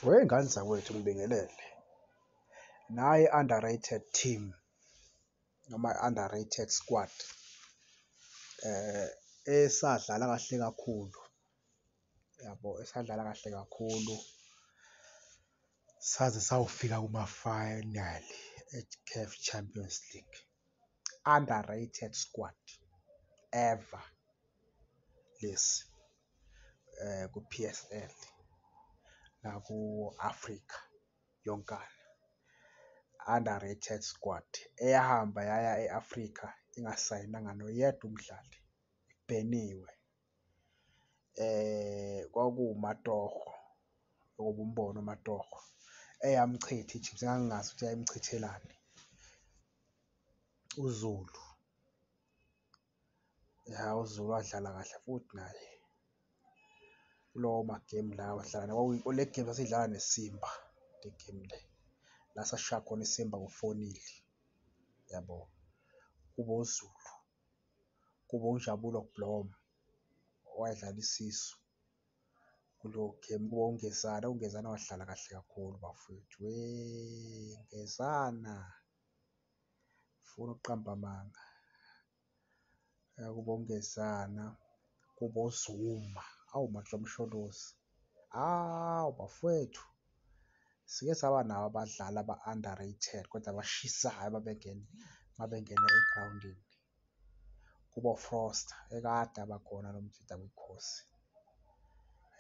Wey'ngane zakwethu ngibingelele, nayi underrated team noma underrated squad esadlala kahle kakhulu yabo, esadlala kahle kakhulu saze sayofika kuma-final e-CAF Champions League. Underrated squad ever lesi ku-P_S_L naku-Afrika yonkana. Underrated squad eyahamba yaya e-Afrika ingasayinanga noyedwa umdlali, ibheniwe. KwakuwuMatogo, okuwumbono uMatogo eyamchitha i-Chiefs, engangingazi ukuthi yayimchithelani. uZulu, ya uZulu wadlala kahle futhi naye kulowo magemu lawa wadlala le game sasidlala neSimba, le game le la sasishaya khona iSimba ngo-4-0 yabo. Kube uZulu, kube uNjabulo Blom owayedlala isisu kuleyo game, kube uNgezana. uNgezana wadlala kahle kakhulu bafowethu, Ngezana ufuna ukuqamba amanga. Kube uNgezana, kube uZuma, awu Mahlomosholozi, hawu bafowethu, sike saba nabo abadlali aba-underrated kodwa abashisayo mabengena egrawundini. Kube uFroster ekade abakhona nomjida wekhosi,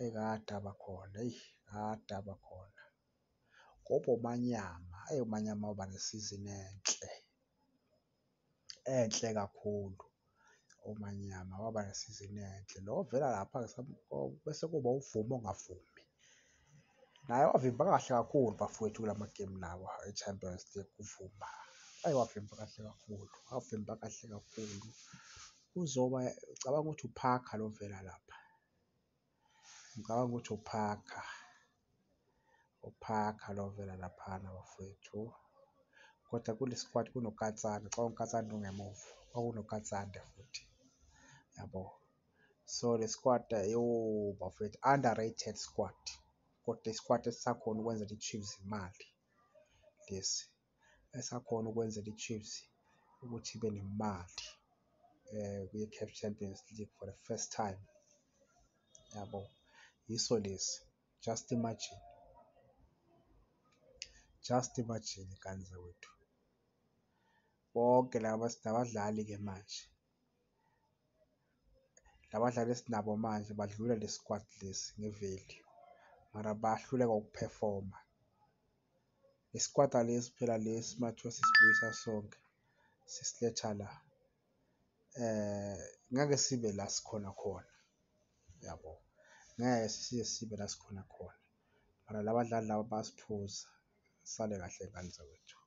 ekade abakhona, eyi kade abakhona. Kube uManyama, uManyama waba nesizini enhle kakhulu. uManyama waba nesizini enhle, lo ovela lapha bese kuba uVuma ongavumi, naye wavimba kahle kakhulu bafowethu kula magemu lawa e-Champions League. uVuma wavimba kahle kakhulu, wavimba kahle kakhulu. Uzoba ngicabanga ukuthi uParker lo ovela lapha, ngicabanga ukuthi uParker lo ovela laphana bafowethu. Kodwa kule squad kunoKatsane, ngicabanga uKatsane ongemuva, kwakunoKatsande futhi yabo. So le squad bafowethu underrated squad, kodwa i-squad esisakhona ukwenzela i-Chiefs imali, lesi esakhona ukwenzela i-Chiefs ukuthi ibe nemali kwi-CAF Champions League for the first time yabo. Yiso lesi, just imagine, ngane zawethu. Bonke laba sinabadlali-ke manje, labadlali esinabo manje badlula le squad lesi nge-value, mara bayahluleka ukuphefoma. Iskwata lesi phela lesi mathiwa sisibuyisa sonke sisiletha la, ngeke sibe la sikhona khona yabo, ngeke sibe la sikhona khona, mara labadlali laba bayasiphuza. Sisale kahle ngane zawethu.